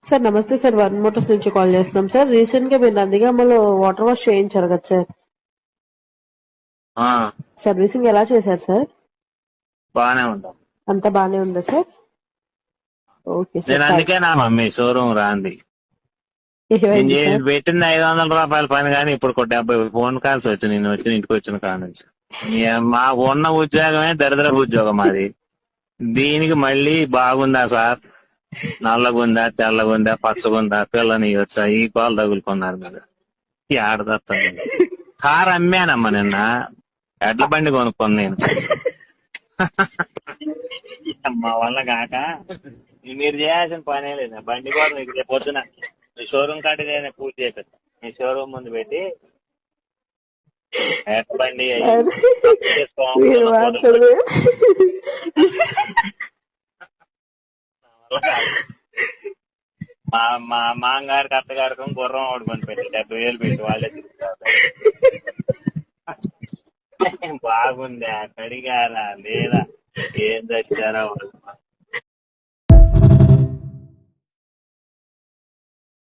Sir నమస్తే sir, one Motors నుంచి call చేస్తున్నాం సార్. రీసెంట్ గా మీరు నందిగామలో వాటర్ వాష్ చేయించారు కదా సార్, ఆ సర్వీసింగ్ ఎలా చేశారు సార్? బాగానే ఉంటాం. అంతా బానే ఉందా సార్? ఓకే సార్, నేను అందుకే నా మమ్మీ షోరూమ్ రాంది. నేను ఏమైంది సార్? పెట్టింది 500 రూపాయల పని కానీ ఇప్పుడు 70 ఫోన్ కాల్స్ వచ్చి నేను వచ్చి ఇంటికి వచ్చిన కాడ నుంచి మా ఉన్న ఉద్యోగమే దరిద్రపు ఉద్యోగం అది. దీనికి మళ్ళీ బాగుందా సార్, నల్లగుందా, తెల్లగుందా, పచ్చగుందా, పిల్లని వచ్చా, ఈ కాలు తగులుకున్నారు మీరు. ఈ ఆడదత్తాను. కారు అమ్మానమ్మా నిన్న, ఎడ్ల బండి కొనుక్కొని నేను. మా వల్ల కాక మీరు చేయాల్సిన పనే లేదు. బండి కూడా మీకు రేపు పొద్దున మీ షోరూమ్ కాడికి పూర్తి చేపిస్తాను. మీ షోరూమ్ ముందు పెట్టి ఎడ్ల బండి మీరు మాట్లాడదు. మా మా మామగారికి అత్తగారికి గుర్రం ఓడుకొని పెట్టి 70,000 పెట్టి వాళ్ళే తిరుగుతారు. బాగుందా, కడిగారా లేదా, ఏం తెచ్చారా వాళ్ళు.